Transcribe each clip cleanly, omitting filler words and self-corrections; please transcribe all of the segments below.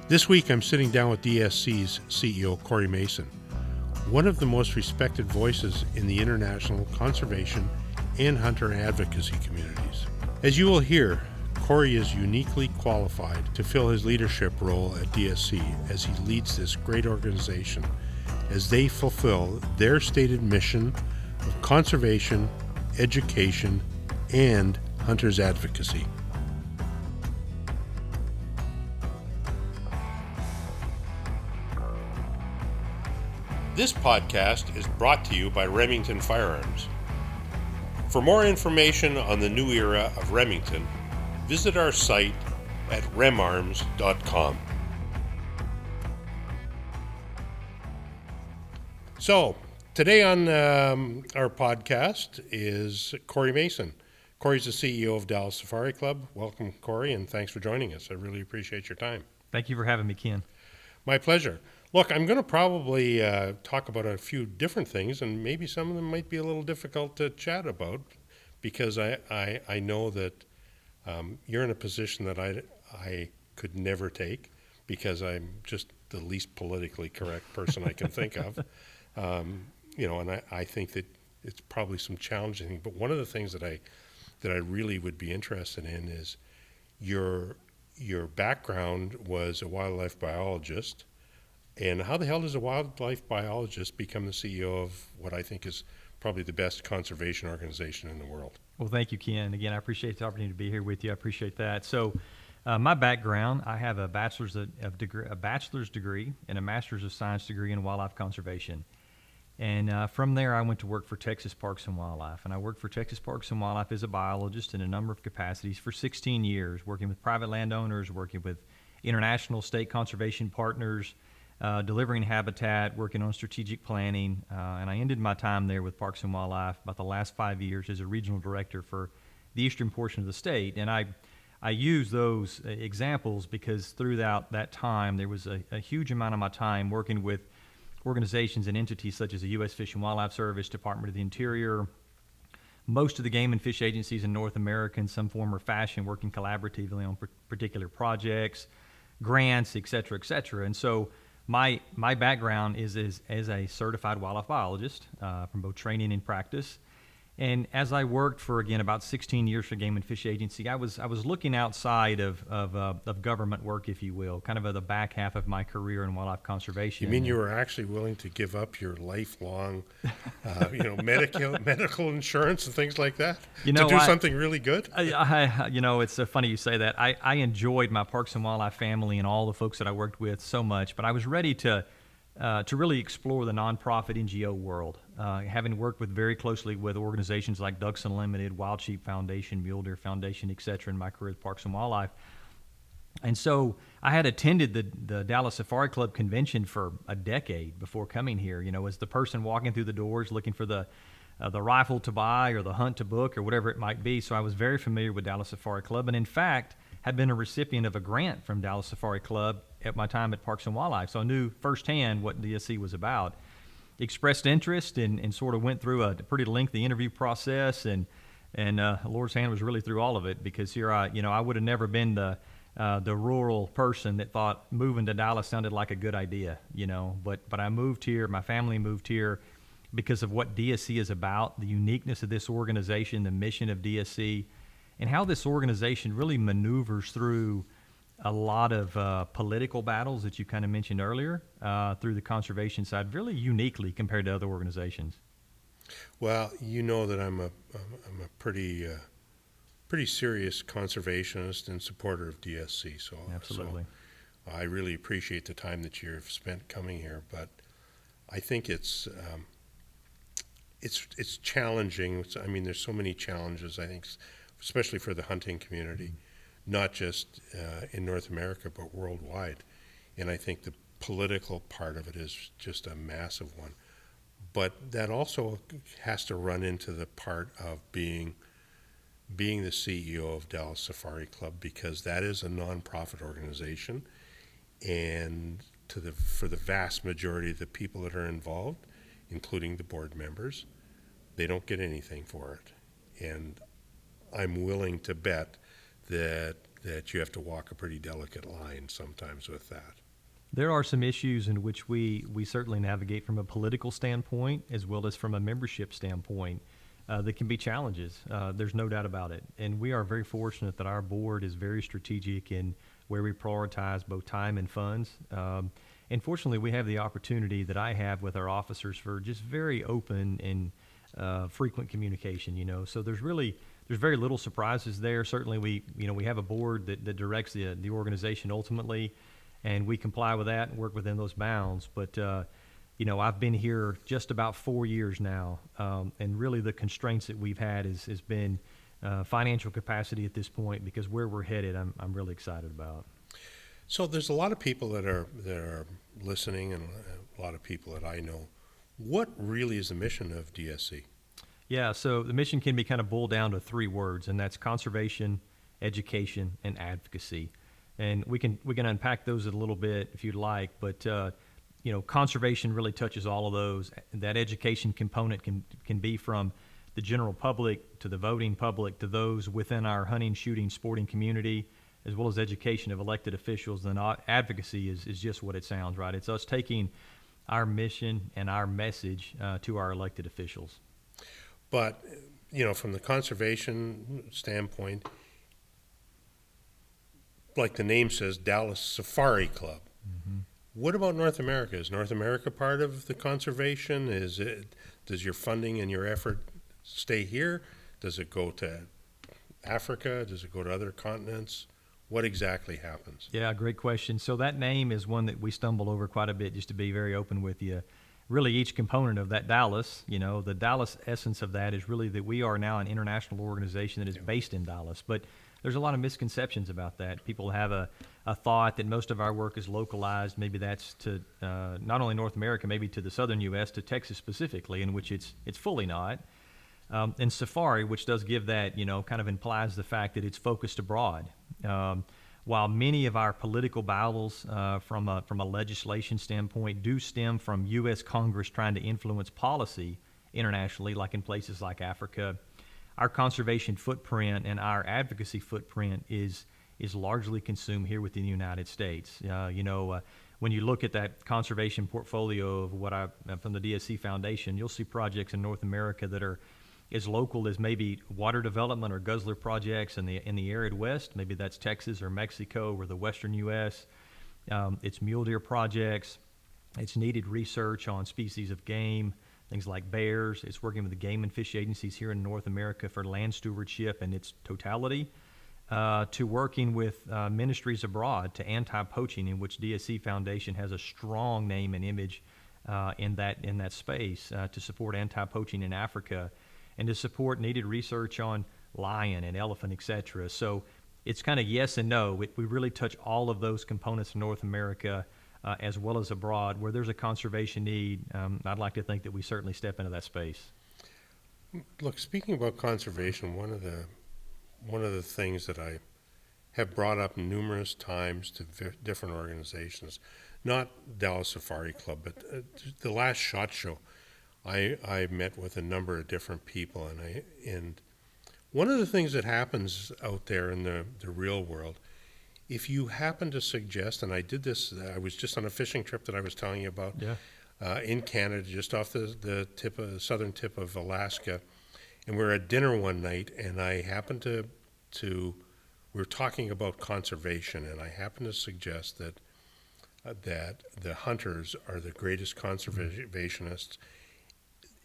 This week, I'm sitting down with DSC's CEO, Corey Mason, one of the most respected voices in the international conservation and hunter advocacy communities. As you will hear, Corey is uniquely qualified to fill his leadership role at DSC as he leads this great organization as they fulfill their stated mission of conservation, education, and hunters advocacy. This podcast is brought to you by Remington Firearms. For more information on the new era of Remington, visit our site at remarms.com. So, today on our podcast is Corey Mason. Corey's the CEO of Dallas Safari Club. Welcome, Corey, and thanks for joining us. I really appreciate your time. Thank you for having me, Ken. My pleasure. Look, I'm going to probably talk about a few different things, and maybe some of them might be a little difficult to chat about because I know that you're in a position that I could never take because I'm just the least politically correct person I can think of. And I think that it's probably some challenging thing. But one of the things that I really would be interested in is your background was a wildlife biologist. And how the hell does a wildlife biologist become the CEO of what I think is probably the best conservation organization in the world? Well, thank you, Ken. Again, I appreciate the opportunity to be here with you. I appreciate that. So, my background, I have a bachelor's degree and a master's of science degree in wildlife conservation. And from there, I went to work for Texas Parks and Wildlife. And I worked for Texas Parks and Wildlife as a biologist in a number of capacities for 16 years, working with private landowners, working with international state conservation partners, delivering habitat, working on strategic planning, and I ended my time there with Parks and Wildlife about the last 5 years as a regional director for the eastern portion of the state. And I use those examples because throughout that time there was a huge amount of my time working with organizations and entities such as the U.S. Fish and Wildlife Service, Department of the Interior, most of the game and fish agencies in North America in some form or fashion, working collaboratively on particular projects, grants, et cetera, et cetera. And so My background is as a certified wildlife biologist from both training and practice. And as I worked for, again, about 16 years for Game and Fish Agency, I was looking outside of government work, if you will, kind of the back half of my career in wildlife conservation. You mean you were actually willing to give up your lifelong, medical insurance and things like that to do something really good? It's so funny you say that. I enjoyed my Parks and Wildlife family and all the folks that I worked with so much, but I was ready to really explore the nonprofit NGO world, having worked very closely with organizations like Ducks Unlimited, Wild Sheep Foundation, Mule Deer Foundation, et cetera, in my career with Parks and Wildlife. And so I had attended the Dallas Safari Club convention for a decade before coming here, as the person walking through the doors looking for the rifle to buy or the hunt to book or whatever it might be. So I was very familiar with Dallas Safari Club, and in fact had been a recipient of a grant from Dallas Safari Club at my time at Parks and Wildlife. So I knew firsthand what DSC was about. Expressed interest and sort of went through a pretty lengthy interview process, and Lord's hand was really through all of it, because here I would have never been the rural person that thought moving to Dallas sounded like a good idea, but I moved here, my family moved here because of what DSC is about, the uniqueness of this organization, the mission of DSC, and how this organization really maneuvers through a lot of political battles that you kind of mentioned earlier through the conservation side, really uniquely compared to other organizations. Well, you know that I'm a pretty serious conservationist and supporter of DSC. So absolutely, so I really appreciate the time that you've spent coming here. But I think it's challenging. I mean, there's so many challenges, I think, especially for the hunting community, not just in North America, but worldwide. And I think the political part of it is just a massive one. But that also has to run into the part of being the CEO of Dallas Safari Club, because that is a nonprofit organization. And for the vast majority of the people that are involved, including the board members, they don't get anything for it. And I'm willing to bet that that you have to walk a pretty delicate line sometimes with that. There are some issues in which we certainly navigate from a political standpoint as well as from a membership standpoint that can be challenges. There's no doubt about it. And we are very fortunate that our board is very strategic in where we prioritize both time and funds. And fortunately, we have the opportunity that I have with our officers for just very open and frequent communication, So there's very little surprises there. Certainly we have a board that directs the organization ultimately, and we comply with that and work within those bounds. But, I've been here just about 4 years now, and really the constraints that we've had has been financial capacity at this point, because where we're headed, I'm really excited about. So there's a lot of people that are listening, and a lot of people that I know. What really is the mission of DSC? Yeah, so the mission can be kind of boiled down to 3 words, and that's conservation, education, and advocacy. And we can unpack those a little bit if you'd like, but conservation really touches all of those. That education component can be from the general public to the voting public to those within our hunting, shooting, sporting community, as well as education of elected officials. And advocacy is just what it sounds, right? It's us taking our mission and our message to our elected officials. But, from the conservation standpoint, like the name says, Dallas Safari Club. Mm-hmm. What about North America? Is North America part of the conservation? Does your funding and your effort stay here? Does it go to Africa? Does it go to other continents? What exactly happens? Yeah, great question. So that name is one that we stumble over quite a bit, just to be very open with you. Really, each component of that Dallas, the Dallas essence of that is really that we are now an international organization that is based in Dallas. But there's a lot of misconceptions about that. People have a thought that most of our work is localized. Maybe that's to not only North America, maybe to the southern U.S., to Texas specifically, in which it's fully not. And Safari, which does give that, kind of implies the fact that it's focused abroad. While many of our political battles from a legislation standpoint do stem from U.S. Congress trying to influence policy internationally, like in places like Africa, our conservation footprint and our advocacy footprint is largely consumed here within the United States. When you look at that conservation portfolio of from the DSC Foundation, you'll see projects in North America that are as local as maybe water development or guzzler projects in the arid West. Maybe that's Texas or Mexico or the Western U.S. It's mule deer projects. It's needed research on species of game, things like bears. It's working with the game and fish agencies here in North America for land stewardship and its totality, to working with ministries abroad to anti-poaching, in which DSC Foundation has a strong name and image in that space, to support anti-poaching in Africa, and to support needed research on lion and elephant, etc. So it's kind of yes and no. We really touch all of those components in North America, as well as abroad, where there's a conservation need. I'd like to think that we certainly step into that space. Look, speaking about conservation, one of the things that I have brought up numerous times to different organizations, not Dallas Safari Club, but the last SHOT Show, I met with a number of different people, and one of the things that happens out there in the real world, if you happen to suggest, and I did this, I was just on a fishing trip that I was telling you about, in Canada, just off the southern tip of Alaska, and we were at dinner one night, and I happened to we were talking about conservation, and I happened to suggest that the hunters are the greatest conservationists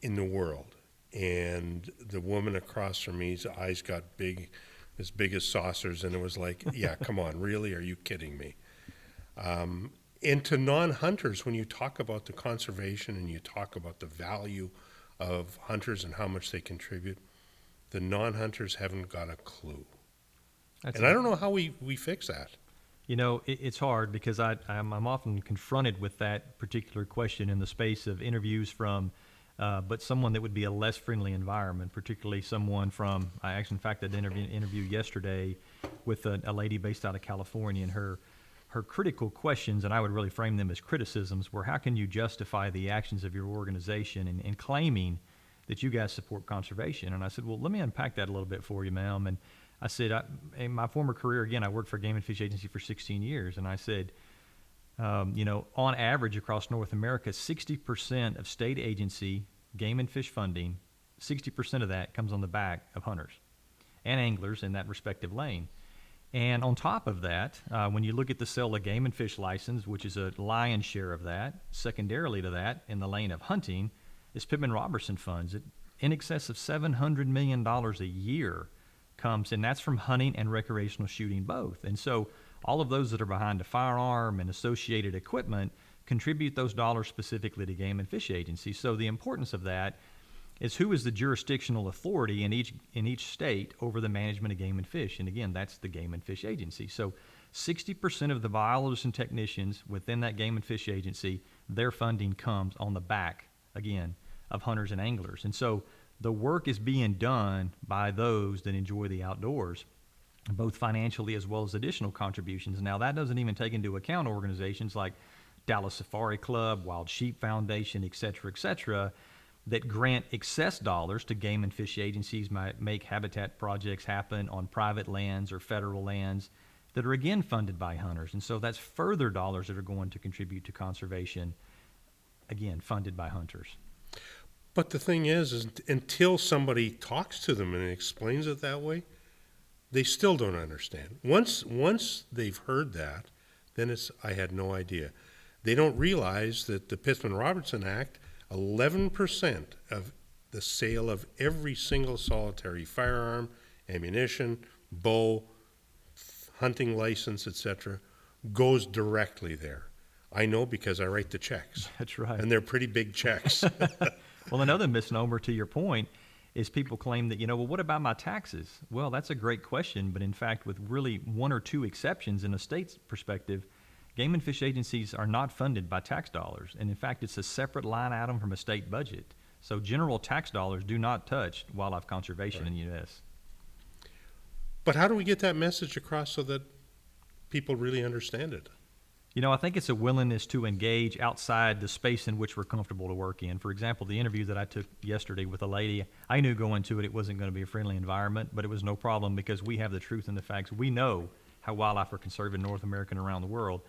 in the world. And the woman across from me's eyes got as big as saucers, and it was like, yeah, come on, really? Are you kidding me? And to non-hunters, when you talk about the conservation and you talk about the value of hunters and how much they contribute, the non-hunters haven't got a clue. I don't know how we fix that. It's hard, because I'm often confronted with that particular question in the space of interviews from but someone that would be a less friendly environment, particularly someone from, I did an interview yesterday with a lady based out of California, and her critical questions, and I would really frame them as criticisms, were how can you justify the actions of your organization in claiming that you guys support conservation? And I said, well, let me unpack that a little bit for you, ma'am. And I said, in my former career, again, I worked for a game and fish agency for 16 years, and I said, on average across North America, 60% of state agency game and fish funding, 60% of that comes on the back of hunters and anglers in that respective lane. And on top of that, when you look at the sale of game and fish license, which is a lion's share of that, secondarily to that, in the lane of hunting, is Pittman Robertson funds. In excess of $700 million a year comes, and that's from hunting and recreational shooting both. And so all of those that are behind a firearm and associated equipment contribute those dollars specifically to game and fish agencies. So the importance of that is who is the jurisdictional authority in each state over the management of game and fish. And again, that's the game and fish agency. So 60% of the biologists and technicians within that game and fish agency, their funding comes on the back, again, of hunters and anglers. And so the work is being done by those that enjoy the outdoors, both financially as well as additional contributions. Now, that doesn't even take into account organizations like Dallas Safari Club, Wild Sheep Foundation, et cetera, that grant excess dollars to game and fish agencies, might make habitat projects happen on private lands or federal lands that are again funded by hunters. And so that's further dollars that are going to contribute to conservation, again, funded by hunters. But the thing is until somebody talks to them and explains it that way, they still don't understand. Once they've heard that, then it's, I had no idea. They don't realize that the Pittman-Robertson Act, 11% of the sale of every single solitary firearm, ammunition, bow, hunting license, etc., goes directly there. I know because I write the checks. That's right. And they're pretty big checks. Well, another misnomer to your point is people claim that, well, what about my taxes? Well, that's a great question, but in fact, with really one or two exceptions in a state's perspective, game and fish agencies are not funded by tax dollars. And in fact, it's a separate line item from a state budget. So general tax dollars do not touch wildlife conservation in the U.S. But how do we get that message across so that people really understand it? I think it's a willingness to engage outside the space in which we're comfortable to work in. For example, the interview that I took yesterday with a lady, I knew going to it wasn't going to be a friendly environment, but it was no problem because we have the truth and the facts. We know how wildlife are conserved in North America and around the world.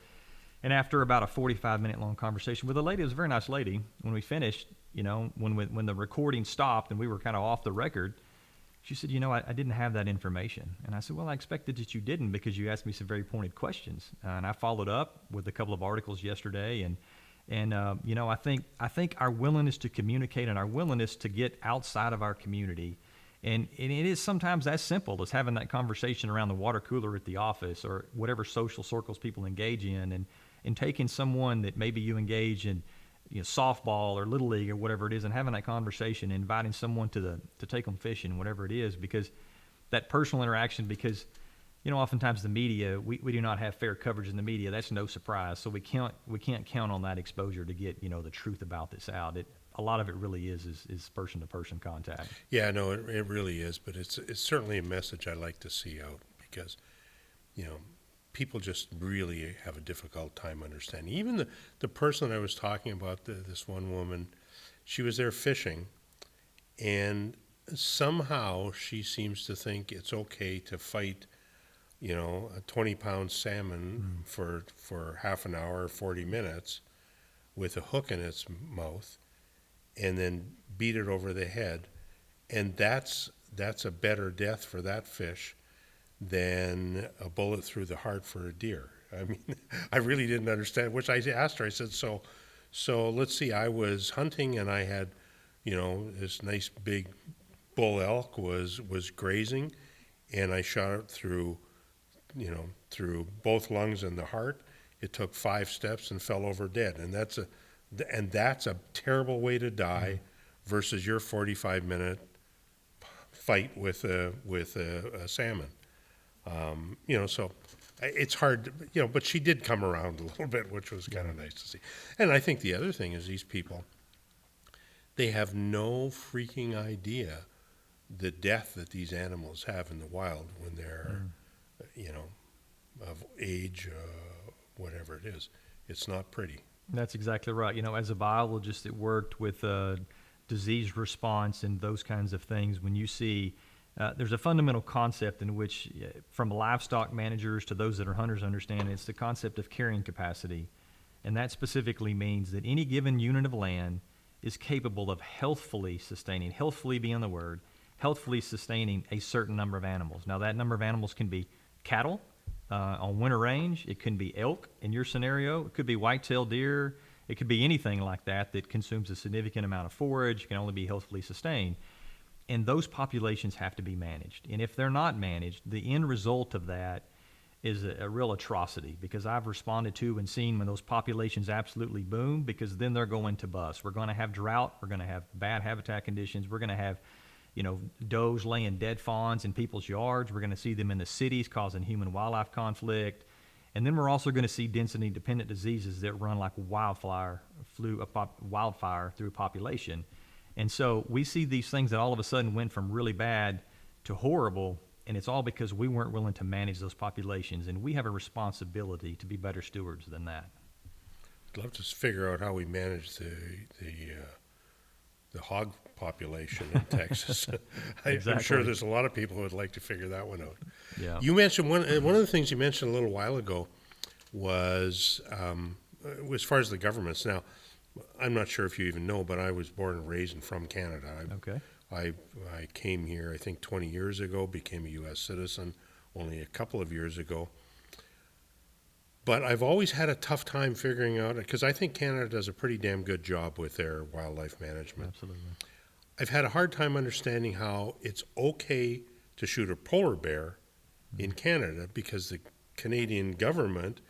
And after about a 45-minute long conversation with a lady, it was a very nice lady, when we finished, when the recording stopped and we were kind of off the record, she said, I didn't have that information. And I said, well, I expected that you didn't because you asked me some very pointed questions. And I followed up with a couple of articles yesterday. And I think our willingness to communicate and our willingness to get outside of our community, and it is sometimes as simple as having that conversation around the water cooler at the office or whatever social circles people engage in, and taking someone that maybe you engage in softball or little league or whatever it is, and having that conversation, inviting someone to take them fishing, whatever it is, because that personal interaction, because oftentimes the media, we do not have fair coverage in the media. That's no surprise. So we can't count on that exposure to get the truth about this out. A lot of it really is person to person contact. Yeah, no, it really is, but it's certainly a message I like to see out because people just really have a difficult time understanding. Even the person I was talking about, this one woman, she was there fishing, and somehow she seems to think it's okay to fight, a 20-pound salmon for half an hour, 40 minutes, with a hook in its mouth, and then beat it over the head, and that's a better death for that fish than a bullet through the heart for a deer. I mean, I really didn't understand, which I asked her, I said, so let's see, I was hunting and I had, this nice big bull elk was grazing, and I shot it through both lungs and the heart. It took 5 steps and fell over dead. And that's a terrible way to die versus your 45-minute fight with a salmon. So it's hard, but she did come around a little bit, which was kind of nice to see. And I think the other thing is these people, they have no freaking idea the death that these animals have in the wild when they're, of age, whatever it is. It's not pretty. That's exactly right. As a biologist that worked with disease response and those kinds of things, when you see there's a fundamental concept in which, from livestock managers to those that are hunters understand, it's the concept of carrying capacity. And that specifically means that any given unit of land is capable of healthfully being the word, healthfully sustaining a certain number of animals. Now, that number of animals can be cattle on winter range. It can be elk in your scenario. It could be white-tailed deer. It could be anything like that that consumes a significant amount of forage, can only be healthfully sustained. And those populations have to be managed. And if they're not managed, the end result of that is a real atrocity, because I've responded to and seen when those populations absolutely boom, because then they're going to bust. We're going to have drought. We're going to have bad habitat conditions. We're going to have, does laying dead fawns in people's yards. We're going to see them in the cities causing human-wildlife conflict. And then we're also going to see density-dependent diseases that run like wildfire through a population. And so we see these things that all of a sudden went from really bad to horrible, and it's all because we weren't willing to manage those populations. And we have a responsibility to be better stewards than that. I'd love to figure out how we manage the hog population in Texas. I'm sure there's a lot of people who would like to figure that one out. Yeah. You mentioned one of the things you mentioned a little while ago was as far as the governments. Now, I'm not sure if you even know, but I was born and raised and from Canada. Okay. I came here, I think, 20 years ago, became a U.S. citizen only a couple of years ago. But I've always had a tough time figuring out, because I think Canada does a pretty damn good job with their wildlife management. Absolutely. I've had a hard time understanding how it's okay to shoot a polar bear in Canada, because the Canadian government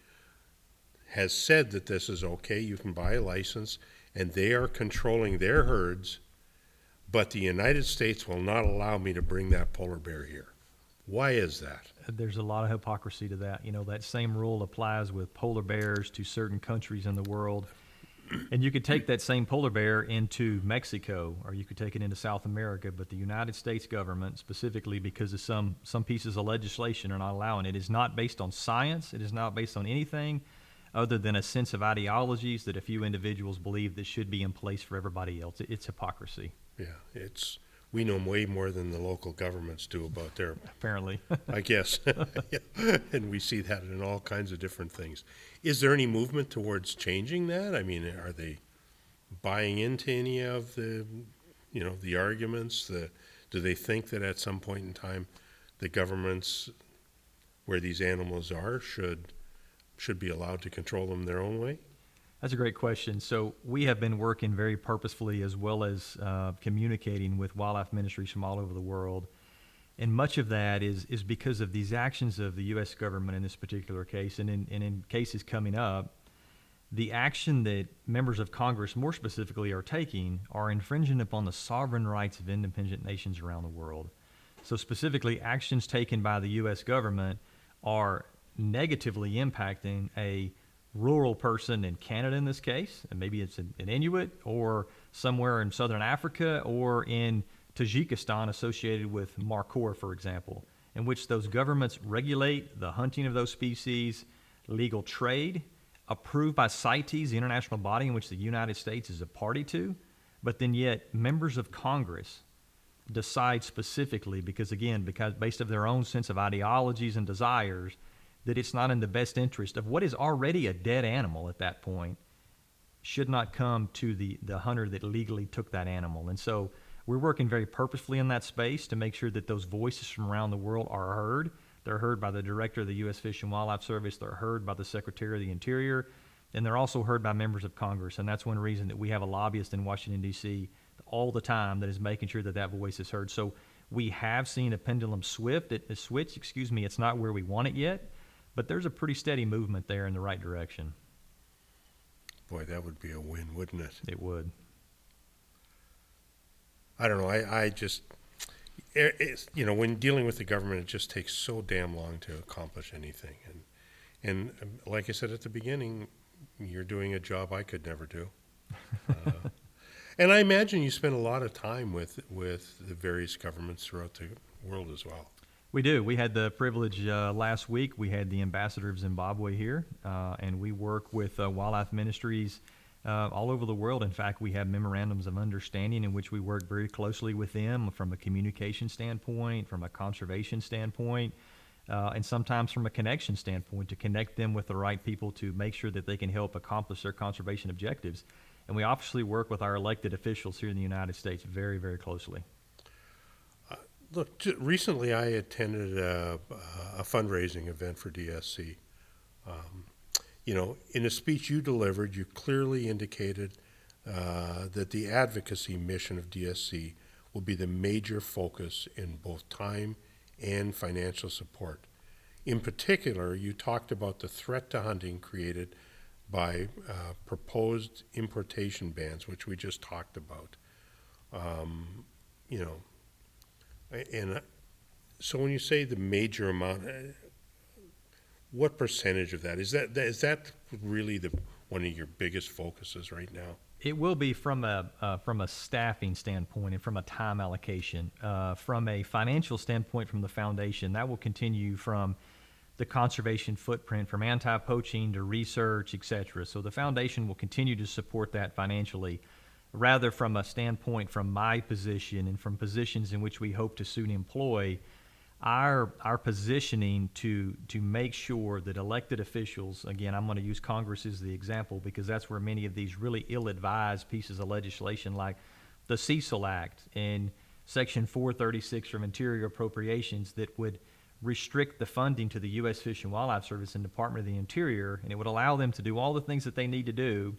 has said that this is okay. You can buy a license, and they are controlling their herds, but the United States will not allow me to bring that polar bear here. Why is that? There's a lot of hypocrisy to that. That same rule applies with polar bears to certain countries in the world. And you could take that same polar bear into Mexico, or you could take it into South America, but the United States government, specifically because of some pieces of legislation, are not allowing it. It is not based on science. It is not based on anything other than a sense of ideologies that a few individuals believe that should be in place for everybody else. It's hypocrisy. Yeah, we know way more than the local governments do about their, apparently. I guess. And we see that in all kinds of different things. Is there any movement towards changing that? I mean, are they buying into any of the arguments? Do they think that at some point in time the governments where these animals are should be allowed to control them their own way? That's a great question. So we have been working very purposefully, as well as communicating with wildlife ministries from all over the world. And much of that is because of these actions of the U.S. government in this particular case, and in cases coming up, the action that members of Congress more specifically are taking are infringing upon the sovereign rights of independent nations around the world. So specifically, actions taken by the U.S. government are negatively impacting a rural person in Canada in this case, and maybe it's an Inuit, or somewhere in southern Africa, or in Tajikistan associated with markhor, for example, in which those governments regulate the hunting of those species, legal trade, approved by CITES, the international body in which the United States is a party to, but then yet members of Congress decide specifically, because based on their own sense of ideologies and desires, that it's not in the best interest of what is already a dead animal at that point, should not come to the hunter that legally took that animal. And so we're working very purposefully in that space to make sure that those voices from around the world are heard. They're heard by the director of the U.S. Fish and Wildlife Service. They're heard by the Secretary of the Interior. And they're also heard by members of Congress. And that's one reason that we have a lobbyist in Washington, D.C. all the time that is making sure that voice is heard. So we have seen a pendulum switch. It's not where we want it yet, but there's a pretty steady movement there in the right direction. Boy, that would be a win, wouldn't it? It would. I don't know. I just, when dealing with the government, it just takes so damn long to accomplish anything. And like I said at the beginning, you're doing a job I could never do. And I imagine you spend a lot of time with the various governments throughout the world as well. We do. We had the privilege last week. We had the ambassador of Zimbabwe here, and we work with wildlife ministries all over the world. In fact, we have memorandums of understanding in which we work very closely with them from a communication standpoint, from a conservation standpoint, and sometimes from a connection standpoint to connect them with the right people to make sure that they can help accomplish their conservation objectives. And we obviously work with our elected officials here in the United States very, very closely. Look, recently I attended a fundraising event for DSC. In a speech you delivered, you clearly indicated that the advocacy mission of DSC will be the major focus in both time and financial support. In particular, you talked about the threat to hunting created by proposed importation bans, which we just talked about. And so when you say the major amount, what percentage of that is that really one of your biggest focuses right now? It will be from a staffing standpoint and from a time allocation. From a financial standpoint, from the foundation, that will continue from the conservation footprint, from anti-poaching to research, et cetera. So the foundation will continue to support that financially. Rather, from a standpoint from my position and from positions in which we hope to soon employ, our positioning to make sure that elected officials, again, I'm going to use Congress as the example because that's where many of these really ill-advised pieces of legislation like the Cecil Act and Section 436 from Interior Appropriations that would restrict the funding to the U.S. Fish and Wildlife Service and Department of the Interior, and it would allow them to do all the things that they need to do,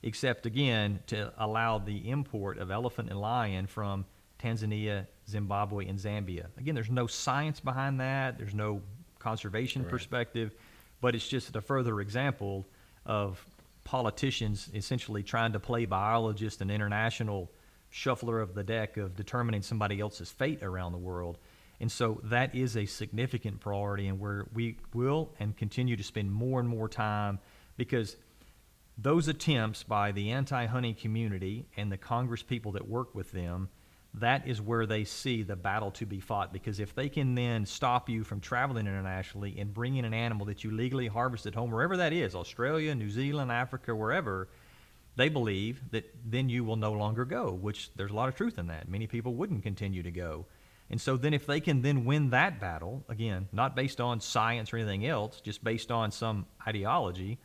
except, again, to allow the import of elephant and lion from Tanzania, Zimbabwe, and Zambia. Again, there's no science behind that. There's no conservation perspective, but it's just a further example of politicians essentially trying to play biologist and international shuffler of the deck of determining somebody else's fate around the world. And so that is a significant priority, and where we will and continue to spend more and more time, because those attempts by the anti-hunting community and the Congress people that work with them, that is where they see the battle to be fought. Because if they can then stop you from traveling internationally and bring in an animal that you legally harvest at home, wherever that is, Australia, New Zealand, Africa, wherever, they believe that then you will no longer go, which there's a lot of truth in that. Many people wouldn't continue to go. And so then if they can then win that battle, again, not based on science or anything else, just based on some ideology,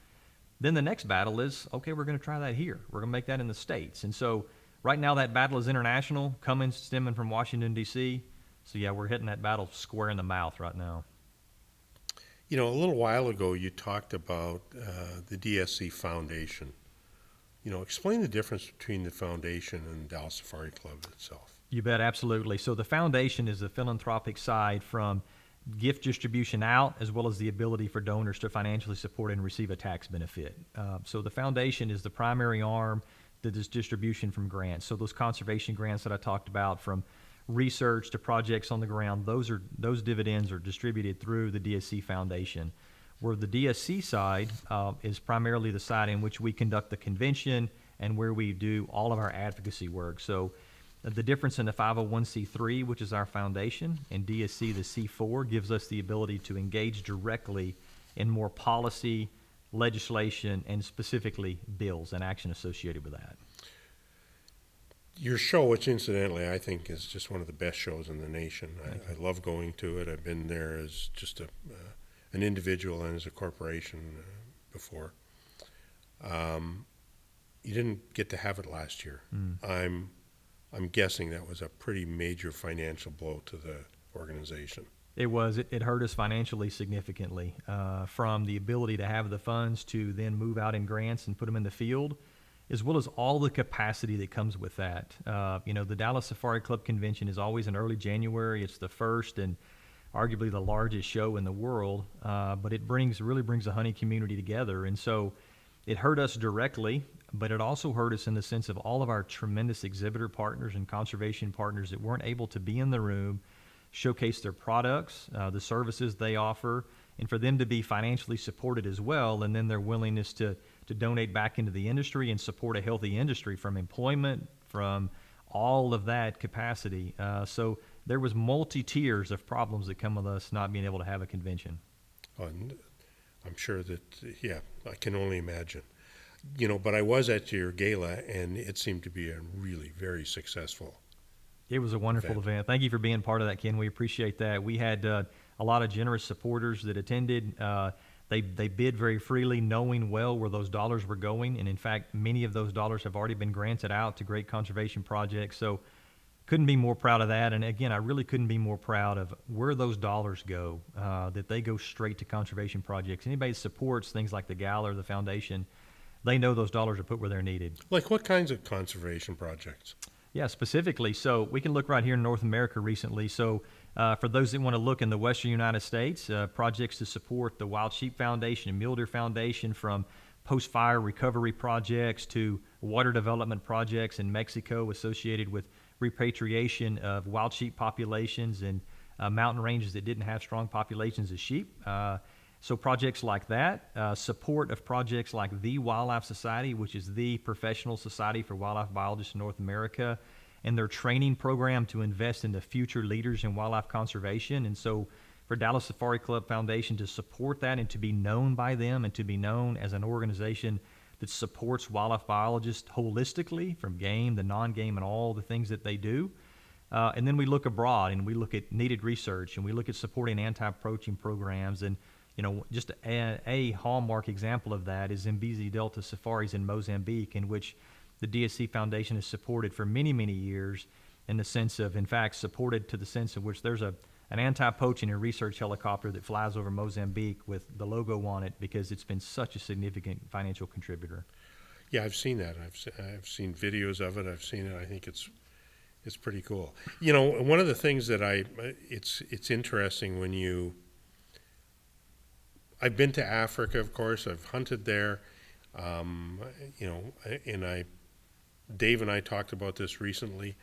then the next battle is, okay, we're going to try that here. We're going to make that in the States. And so right now that battle is international, coming, stemming from Washington, D.C. So, yeah, we're hitting that battle square in the mouth right now. A little while ago you talked about the DSC Foundation. Explain the difference between the foundation and Dallas Safari Club itself. You bet, absolutely. So the foundation is the philanthropic side from gift distribution out, as well as the ability for donors to financially support and receive a tax benefit. So the foundation is the primary arm that is distribution from grants. So those conservation grants that I talked about, from research to projects on the ground, those dividends are distributed through the DSC Foundation. Where the DSC side is primarily the side in which we conduct the convention and where we do all of our advocacy work. So the difference in the 501c3, which is our foundation, and DSC, the C4, gives us the ability to engage directly in more policy, legislation, and specifically bills and action associated with that. Your show, which incidentally I think is just one of the best shows in the nation. I love going to it. I've been there as just an individual and as a corporation before. You didn't get to have it last year. I'm guessing that was a pretty major financial blow to the organization. It was. It hurt us financially significantly, from the ability to have the funds to then move out in grants and put them in the field, as well as all the capacity that comes with that. The Dallas Safari Club Convention is always in early January. It's the first and arguably the largest show in the world, but it really brings the hunting community together. And so it hurt us directly, but it also hurt us in the sense of all of our tremendous exhibitor partners and conservation partners that weren't able to be in the room, showcase their products, the services they offer, and for them to be financially supported as well, and then their willingness to donate back into the industry and support a healthy industry from employment, from all of that capacity. So there was multi-tiers of problems that come with us not being able to have a convention. And I'm sure that, I can only imagine. But I was at your gala, and it seemed to be a really very successful It was a wonderful event. Thank you for being part of that, Ken. We appreciate that. We had a lot of generous supporters that attended. They bid very freely, knowing well where those dollars were going, and in fact, many of those dollars have already been granted out to great conservation projects. So, couldn't be more proud of that. And again, I really couldn't be more proud of where those dollars go. That they go straight to conservation projects. Anybody that supports things like the gala or the foundation, they know those dollars are put where they're needed. Like what kinds of conservation projects? Yeah, specifically. So we can look right here in North America recently. So for those that want to look in the Western United States, projects to support the Wild Sheep Foundation and Mule Deer Foundation, from post-fire recovery projects to water development projects in Mexico associated with repatriation of wild sheep populations and mountain ranges that didn't have strong populations of sheep. So projects like that, support of projects like the Wildlife Society, which is the professional society for wildlife biologists in North America, and their training program to invest in the future leaders in wildlife conservation. And so for Dallas Safari Club Foundation to support that and to be known by them and to be known as an organization that supports wildlife biologists holistically, from game to non-game and all the things that they do. And then we look abroad and we look at needed research and we look at supporting anti-poaching programs. And just a hallmark example of that is Zambezi Delta Safaris in Mozambique, in which the DSC Foundation has supported for many, many years, in the sense of, in fact, supported to the sense of which there's an anti-poaching and research helicopter that flies over Mozambique with the logo on it, because it's been such a significant financial contributor. Yeah, I've seen that. I've seen videos of it. I've seen it. I think it's pretty cool. One of the things that it's interesting when I've been to Africa, of course. I've hunted there, and Dave and I talked about this recently.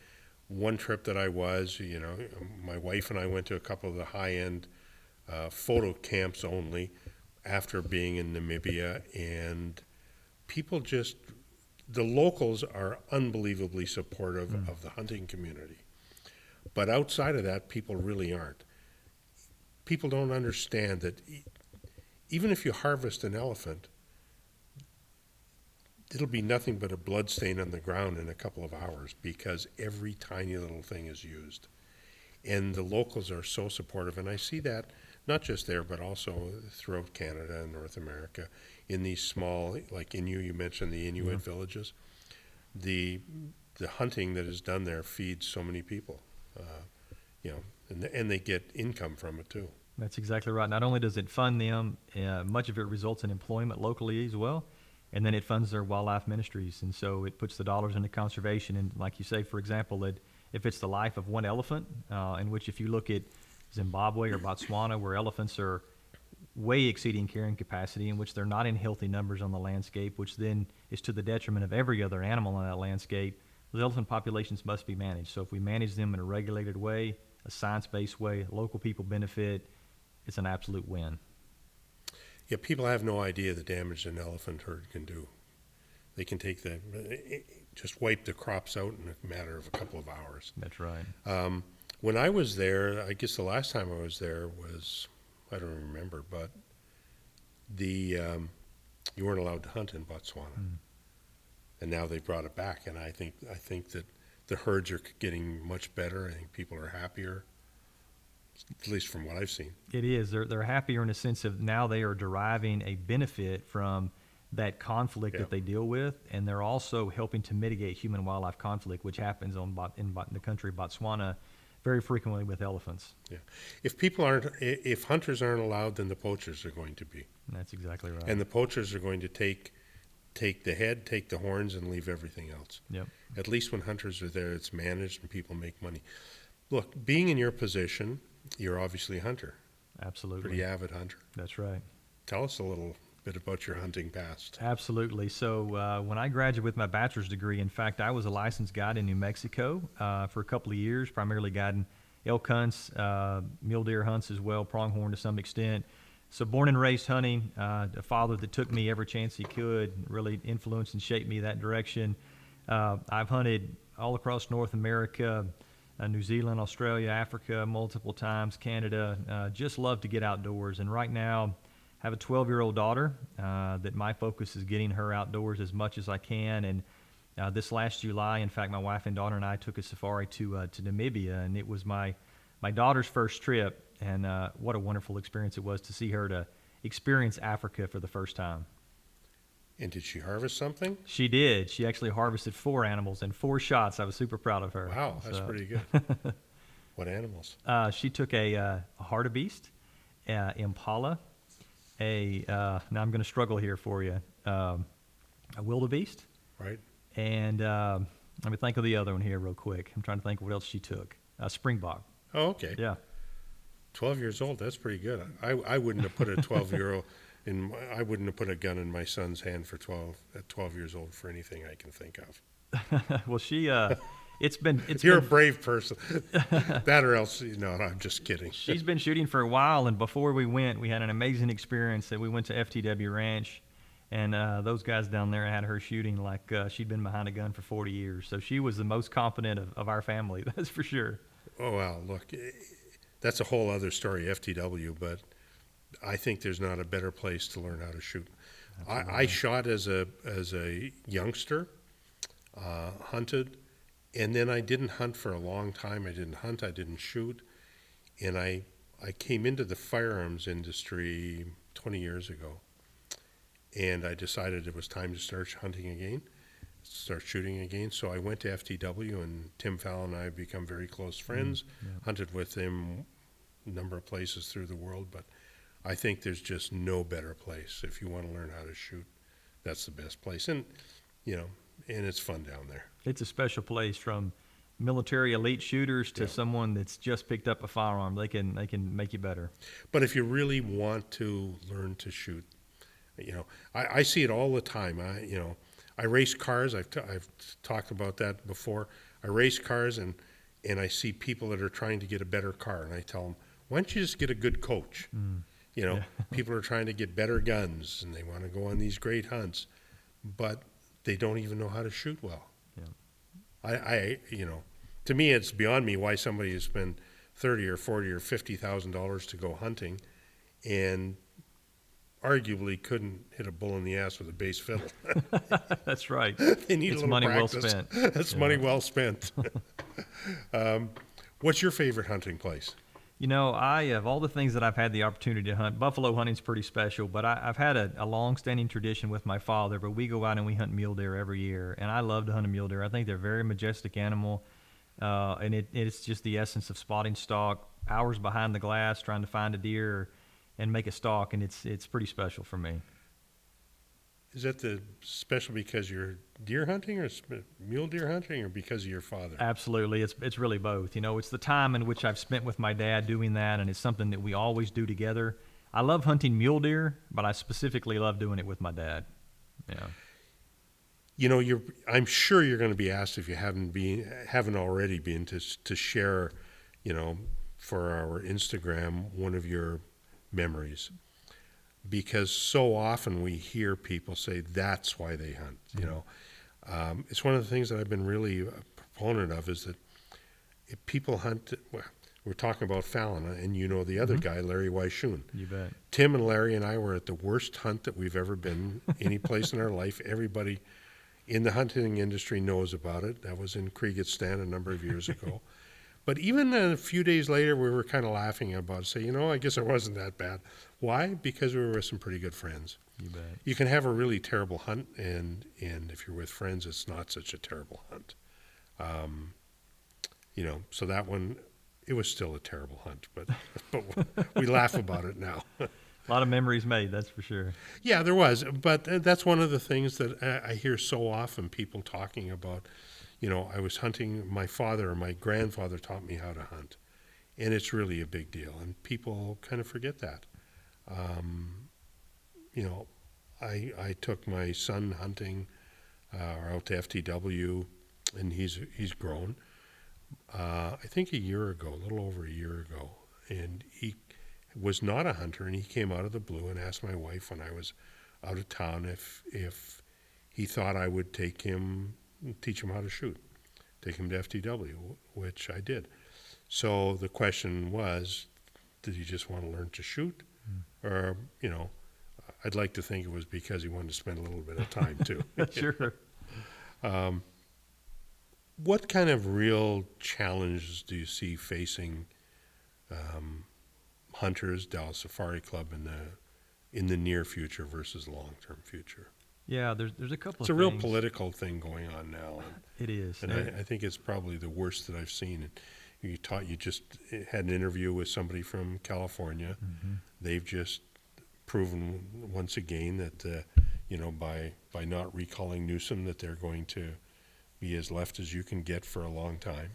One trip that I was, my wife and I went to a couple of the high-end photo camps only after being in Namibia, and the locals are unbelievably supportive of the hunting community. But outside of that, people really aren't. People don't understand that even if you harvest an elephant, it'll be nothing but a blood stain on the ground in a couple of hours, because every tiny little thing is used. And the locals are so supportive, and I see that not just there, but also throughout Canada and North America, in these small, like you mentioned the Inuit villages. The hunting that is done there feeds so many people, and they get income from it too. That's exactly right. Not only does it fund them, much of it results in employment locally as well, and then it funds their wildlife ministries. And so it puts the dollars into conservation. And like you say, for example, if it's the life of one elephant, in which if you look at Zimbabwe or Botswana, where elephants are way exceeding carrying capacity, in which they're not in healthy numbers on the landscape, which then is to the detriment of every other animal on that landscape, those elephant populations must be managed. So if we manage them in a regulated way, a science-based way, local people benefit, it's an absolute win. Yeah, people have no idea the damage an elephant herd can do. They can just wipe the crops out in a matter of a couple of hours. That's right. When I was there, I guess the last time I was there was, I don't remember, but you weren't allowed to hunt in Botswana, and now they brought it back. And I think that the herds are getting much better. I think people are happier, at least from what I've seen. It is. They're happier in the sense of now they are deriving a benefit from that conflict that they deal with, and they're also helping to mitigate human-wildlife conflict, which happens in the country of Botswana very frequently with elephants. Yeah. If hunters aren't allowed, then the poachers are going to be. That's exactly right. And the poachers are going to take the head, take the horns, and leave everything else. Yep. At least when hunters are there, it's managed and people make money. Look, being in your position, you're obviously a hunter. Absolutely. Pretty avid hunter. That's right. Tell us a little bit about your hunting past. Absolutely. So when I graduated with my bachelor's degree, in fact, I was a licensed guide in New Mexico for a couple of years, primarily guiding elk hunts, mule deer hunts as well, pronghorn to some extent. So born and raised hunting, a father that took me every chance he could, really influenced and shaped me that direction. I've hunted all across North America, New Zealand, Australia, Africa, multiple times, Canada. Just love to get outdoors. And right now, have a 12-year-old daughter that my focus is getting her outdoors as much as I can. And this last July, in fact, my wife and daughter and I took a safari to Namibia, and it was my daughter's first trip. And what a wonderful experience it was to see her to experience Africa for the first time. And did she harvest something? She did. She actually harvested 4 animals and 4 shots. I was super proud of her. Wow, that's So, pretty good. What animals? she took a hartebeest, impala, now I'm going to struggle here for you, a wildebeest, Right? and let me think of the other one here real quick. I'm trying to think what else she took. A springbok. Oh, okay. Yeah. 12 years old, that's pretty good. I wouldn't have put a 12-year-old I wouldn't have put a gun in my son's hand at 12 years old for anything I can think of. Well, it's You're been a brave person. That or else, no, I'm just kidding. She's been shooting for a while, and before we went, we had an amazing experience. That we went to FTW Ranch, and those guys down there had her shooting like she'd been behind a gun for 40 years. So she was the most confident of our family, that's for sure. Oh, wow, look, that's a whole other story, FTW, but I think there's not a better place to learn how to shoot. I shot as a youngster, hunted, and then I didn't hunt for a long time. I didn't hunt, I didn't shoot, and I came into the firearms industry 20 years ago, and I decided it was time to start hunting again, start shooting again. So I went to FTW, and Tim Fallon and I have become very close friends, hunted with him a number of places through the world, but I think there's just no better place. If you want to learn how to shoot, that's the best place. And, and it's fun down there. It's a special place, from military elite shooters to someone that's just picked up a firearm. They can make you better. But if you really want to learn to shoot, I see it all the time. I race cars. I've talked about that before. I race cars, and I see people that are trying to get a better car, and I tell them, why don't you just get a good coach? People are trying to get better guns, and they want to go on these great hunts, but they don't even know how to shoot well. To me, it's beyond me why somebody has spent $30 or $40 or $50,000 to go hunting, and arguably couldn't hit a bull in the ass with a bass fiddle. That's right. They need It's a little money practice. well spent. That's money well spent. What's your favorite hunting place? Of all the things that I've had the opportunity to hunt, buffalo hunting's pretty special, but I've had a long-standing tradition with my father, but we go out and we hunt mule deer every year, and I love to hunt a mule deer. I think they're a very majestic animal, and it's just the essence of spotting stock, hours behind the glass trying to find a deer and make a stalk, and it's pretty special for me. Is that the special because you're deer hunting or mule deer hunting, or because of your father? Absolutely. It's really both. It's the time in which I've spent with my dad doing that, and it's something that we always do together. I love hunting mule deer, but I specifically love doing it with my dad. Yeah. I'm sure you're going to be asked, if you haven't already been, to share, for our Instagram, one of your memories. Because so often we hear people say that's why they hunt. It's one of the things that I've been really a proponent of, is that if people hunt, well, we're talking about Fallon, and the other guy, Larry Weishuhn. You bet. Tim and Larry and I were at the worst hunt that we've ever been any place in our life. Everybody in the hunting industry knows about it. That was in Kriegetstan a number of years ago. But even a few days later, we were kind of laughing about it, say, I guess it wasn't that bad. Why? Because we were with some pretty good friends. You bet. You can have a really terrible hunt, and if you're with friends, it's not such a terrible hunt. So that one, it was still a terrible hunt, but we laugh about it now. A lot of memories made, that's for sure. Yeah, there was, but that's one of the things that I hear so often, people talking about. I was hunting, my father or my grandfather taught me how to hunt, and it's really a big deal, and people kind of forget that. I took my son hunting out to FTW, and he's grown. I think a little over a year ago, and he was not a hunter, and he came out of the blue and asked my wife when I was out of town if he thought I would teach him how to shoot, take him to FTW, which I did. So the question was, did he just want to learn to shoot? Or, I'd like to think it was because he wanted to spend a little bit of time too. Sure. What kind of real challenges do you see facing hunters, Dallas Safari Club, in the near future versus long-term future? Yeah, there's a couple It's of a real things. political thing going on now, It is. and I think it's probably the worst that I've seen. And you just had an interview with somebody from California. Mm-hmm. They've just proven once again that by not recalling Newsom, that they're going to be as left as you can get for a long time.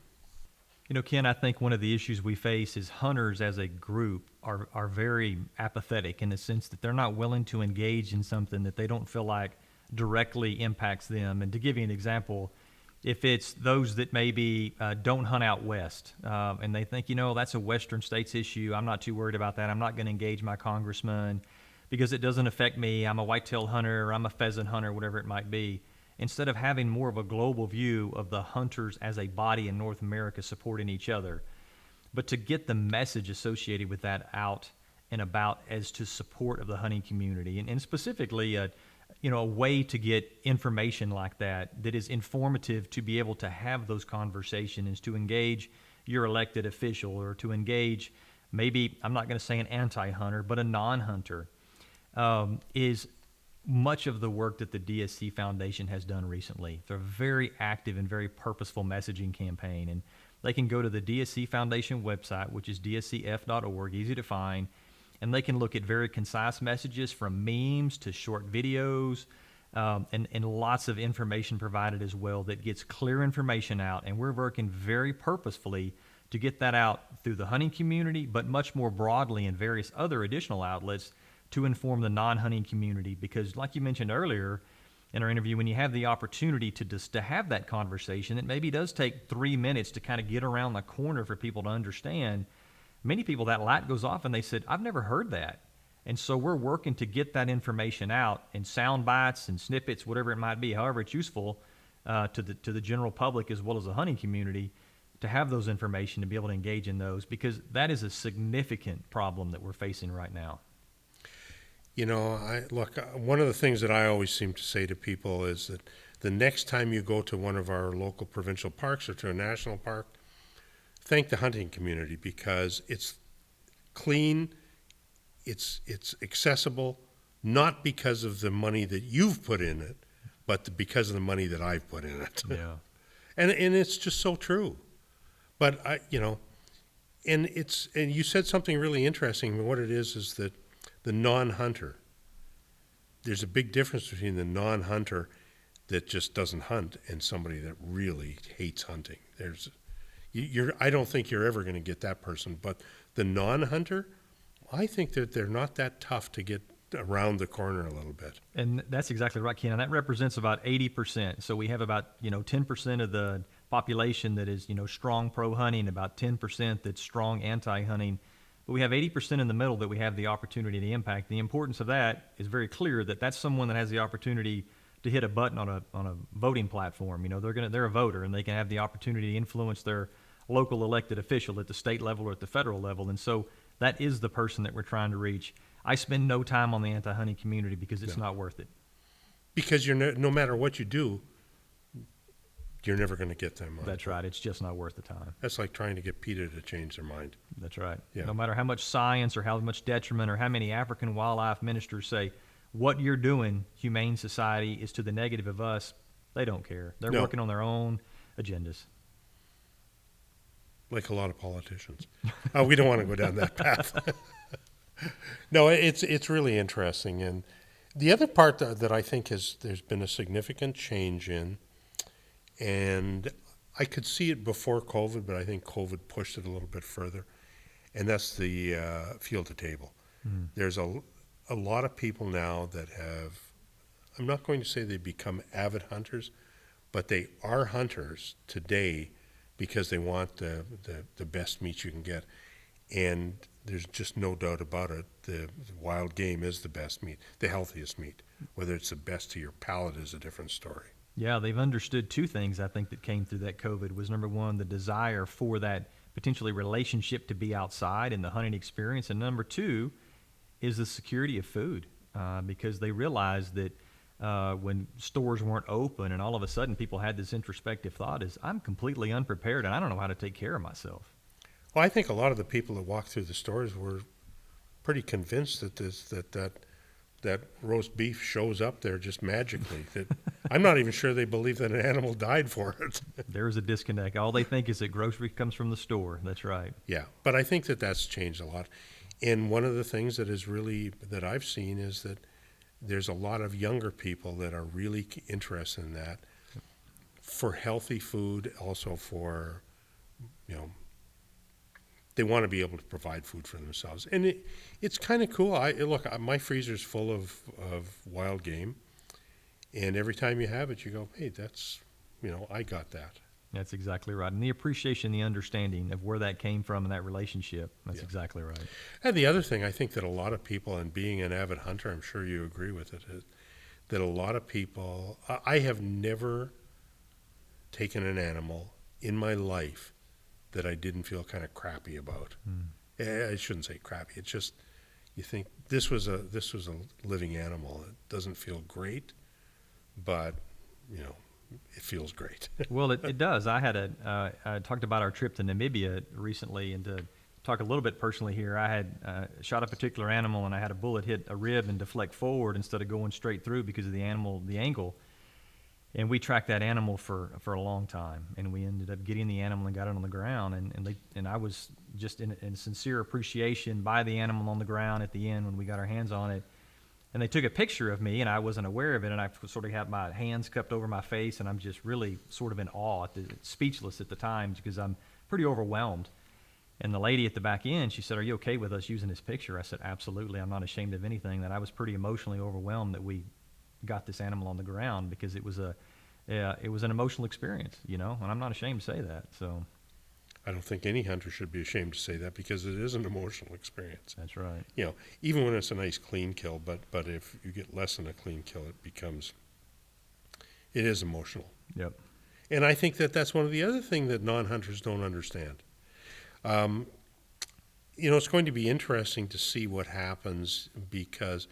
Ken, I think one of the issues we face is hunters as a group are very apathetic in the sense that they're not willing to engage in something that they don't feel like directly impacts them. And to give you an example, if it's those that maybe don't hunt out west and they think, that's a western states issue, I'm not too worried about that. I'm not going to engage my congressman because it doesn't affect me. I'm a whitetail hunter or I'm a pheasant hunter, whatever it might be. Instead of having more of a global view of the hunters as a body in North America supporting each other, but to get the message associated with that out and about as to support of the hunting community, and specifically a way to get information like that is informative, to be able to have those conversations, is to engage your elected official or to engage maybe, I'm not going to say an anti-hunter, but a non-hunter, is much of the work that the DSC Foundation has done recently. They're a very active and very purposeful messaging campaign, and they can go to the DSC Foundation website, which is dscf.org, easy to find, and they can look at very concise messages from memes to short videos, and lots of information provided as well that gets clear information out. And we're working very purposefully to get that out through the hunting community, but much more broadly in various other additional outlets to inform the non-hunting community. Because like you mentioned earlier in our interview, when you have the opportunity to have that conversation, it maybe does take 3 minutes to kind of get around the corner for people to understand. Many people, that light goes off and they said, I've never heard that. And so we're working to get that information out in sound bites and snippets, whatever it might be, however it's useful to the general public as well as the hunting community, to have those information, to be able to engage in those, because that is a significant problem that we're facing right now. One of the things that I always seem to say to people is that the next time you go to one of our local provincial parks or to a national park, thank the hunting community, because it's clean, it's accessible, not because of the money that you've put in it, but because of the money that I've put in it. Yeah. and it's just so true. But and you said something really interesting. And what it is that the non-hunter, there's a big difference between the non-hunter that just doesn't hunt and somebody that really hates hunting. I don't think you're ever going to get that person, but the non-hunter, I think that they're not that tough to get around the corner a little bit. And that's exactly right, Ken. And that represents about 80%. So we have about 10% of the population that is strong pro-hunting, about 10% that's strong anti-hunting. But we have 80% in the middle that we have the opportunity to impact. The importance of that is very clear, that that's someone that has the opportunity to hit a button on a voting platform. They're a voter, and they can have the opportunity to influence their local elected official at the state level or at the federal level. And so that is the person that we're trying to reach. I spend no time on the anti-hunting community because it's not worth it. Because no matter what you do, you're never going to get them. That's right. It's just not worth the time. That's like trying to get PETA to change their mind. That's right. Yeah. No matter how much science or how much detriment or how many African wildlife ministers say, what you're doing, Humane Society, is to the negative of us, they don't care. They're working on their own agendas. Like a lot of politicians. We don't want to go down that path. No, it's really interesting. And the other part that I think there's been a significant change in, and I could see it before COVID, but I think COVID pushed it a little bit further, and that's the field to table. Mm. There's a lot of people now that have, I'm not going to say they become avid hunters, but they are hunters today because they want the best meat you can get. And there's just no doubt about it, the wild game is the best meat, the healthiest meat. Whether it's the best to your palate is a different story. Yeah, they've understood two things, I think, that came through that COVID was, number one, the desire for that potentially relationship to be outside and the hunting experience. And number two is the security of food. because they realized that when stores weren't open and all of a sudden people had this introspective thought is, I'm completely unprepared and I don't know how to take care of myself. Well, I think a lot of the people that walked through the stores were pretty convinced that that roast beef shows up there just magically. That I'm not even sure they believe that an animal died for it. There's a disconnect. All they think is that grocery comes from the store. That's right. Yeah, but I think that that's changed a lot. And one of the things that is really that I've seen is that there's a lot of younger people that are really interested in that for healthy food, also for, you know, they want to be able to provide food for themselves. And it's kind of cool. My freezer's full of wild game, and every time you have it, you go, hey, that's, I got that. That's exactly right. And the appreciation, the understanding of where that came from and that relationship, that's exactly right. And the other thing I think that a lot of people, and being an avid hunter, I'm sure you agree with it, is that a lot of people, I have never taken an animal in my life that I didn't feel kind of crappy about. I shouldn't say crappy. It's just you think this was a living animal. It doesn't feel great, but it feels great. Well, it does. I talked about our trip to Namibia recently, and to talk a little bit personally here, I had shot a particular animal, and I had a bullet hit a rib and deflect forward instead of going straight through because of the angle. And we tracked that animal for a long time, and we ended up getting the animal and got it on the ground. And I was just in sincere appreciation by the animal on the ground at the end when we got our hands on it. And they took a picture of me, and I wasn't aware of it, and I sort of had my hands cupped over my face, and I'm just really sort of in awe, speechless at the time, because I'm pretty overwhelmed. And the lady at the back end, she said, "Are you okay with us using this picture?" I said, "Absolutely. I'm not ashamed of anything." That I was pretty emotionally overwhelmed that we got this animal on the ground, because it was an emotional experience, and I'm not ashamed to say that. So I don't think any hunter should be ashamed to say that, because it is an emotional experience. that's right. Even when it's a nice clean kill, but if you get less than a clean kill, it is emotional. Yep. And I think that that's one of the other things that non-hunters don't understand. It's going to be interesting to see what happens, because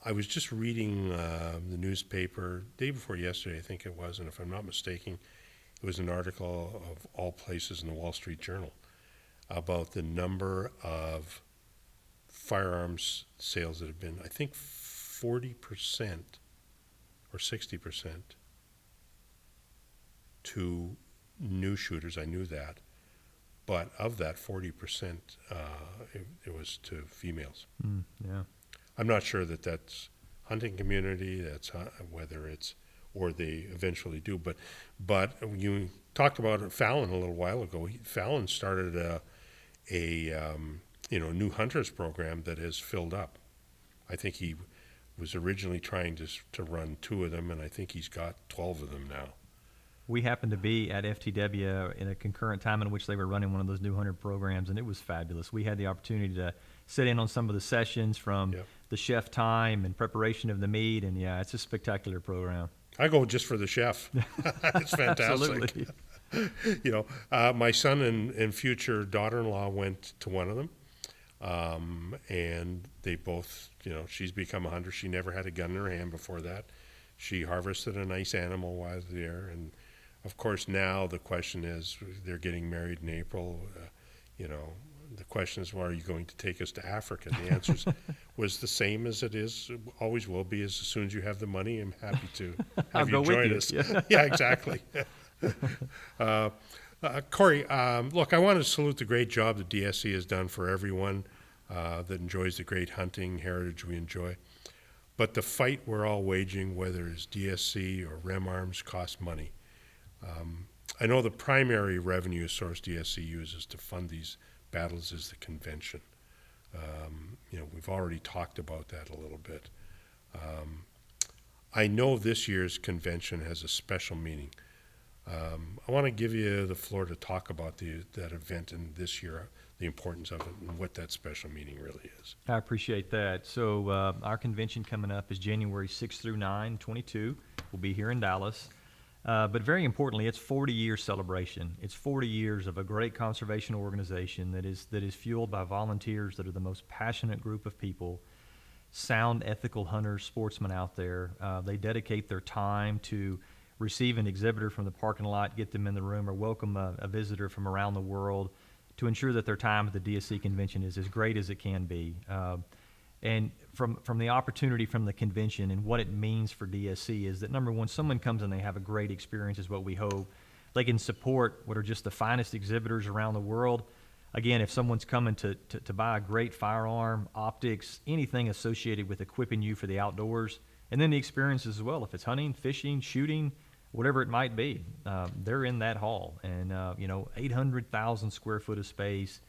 I was just reading the newspaper day before yesterday, I think it was, and if I'm not mistaken, it was an article of all places in the Wall Street Journal about the number of firearms sales that have been, I think 40% or 60% to new shooters. I knew that. But of that 40%, it was to females. Yeah. I'm not sure that that's hunting community, that's whether it's, or they eventually do. But you talked about Fallon a little while ago. Fallon started a new hunters program that has filled up. I think he was originally trying to run 2 of them, and I think he's got 12 of them now. We happened to be at FTW in a concurrent time in which they were running one of those new hunter programs, and it was fabulous. We had the opportunity to sit in on some of the sessions from the chef time and preparation of the meat, and it's a spectacular program. I go just for the chef. It's fantastic. Absolutely. My son and future daughter-in-law went to one of them, and they both, she's become a hunter. She never had a gun in her hand before that. She harvested a nice animal while there, and of course now the question is, they're getting married in April. The question is, well, are you going to take us to Africa? The answer was the same as it is, always will be, as soon as you have the money, I'm happy to have you join us. Yeah, exactly. Corey, look, I want to salute the great job that DSC has done for everyone that enjoys the great hunting heritage we enjoy. But the fight we're all waging, whether it's DSC or Rem Arms, costs money. I know the primary revenue source DSC uses to fund these battles is the convention. We've already talked about that a little bit. I know this year's convention has a special meaning. I want to give you the floor to talk about that event and this year, the importance of it, and what that special meaning really is. I appreciate that. So our convention coming up is January 6 through 9, 22. We'll be here in Dallas. But very importantly, it's 40-year celebration. It's 40 years of a great conservation organization that is fueled by volunteers that are the most passionate group of people sound, ethical hunters, sportsmen out there. They dedicate their time to receive an exhibitor from the parking lot, get them in the room, or welcome a visitor from around the world to ensure that their time at the DSC convention is as great as it can be. And from the opportunity from the convention and what it means for DSC is that, number one, someone comes and they have a great experience is what we hope. They can support what are just the finest exhibitors around the world. Again, if someone's coming to buy a great firearm, optics, anything associated with equipping you for the outdoors, and then the experiences as well, if it's hunting, fishing, shooting, whatever it might be, they're in that hall. And, 800,000 square foot of space,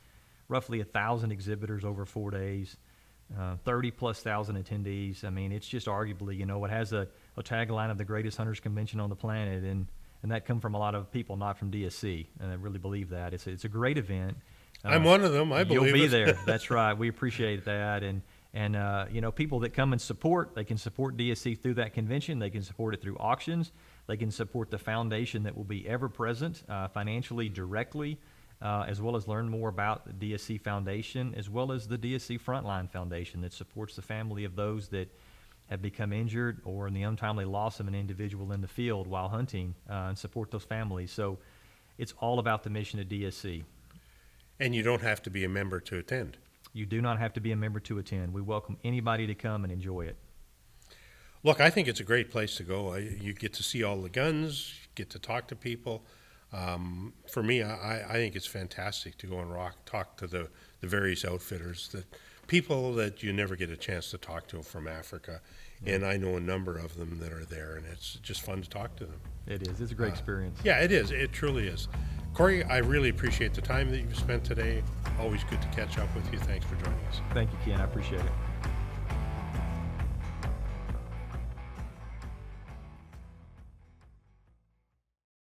roughly 1,000 exhibitors over 4 days, 30+ thousand attendees. I mean, it's just arguably, it has a tagline of the greatest hunters convention on the planet, and that come from a lot of people not from DSC, and I really believe that. It's a great event. I'm one of them. I believe you'll be it. there. That's right. We appreciate that, and people that come and support, they can support DSC through that convention. They can support it through auctions. They can support the foundation that will be ever present financially directly, as well as learn more about the DSC Foundation, as well as the DSC Frontline Foundation that supports the family of those that have become injured or in the untimely loss of an individual in the field while hunting, and support those families. So it's all about the mission of DSC. And you don't have to be a member to attend. You do not have to be a member to attend. We welcome anybody to come and enjoy it. Look, I think it's a great place to go. You get to see all the guns, get to talk to people. For me, I think it's fantastic to go and talk to the various outfitters, people that you never get a chance to talk to from Africa. And I know a number of them that are there, and it's just fun to talk to them. It is. It's a great experience. Yeah, it is. It truly is. Corey, I really appreciate the time that you've spent today. Always good to catch up with you. Thanks for joining us. Thank you, Ken. I appreciate it.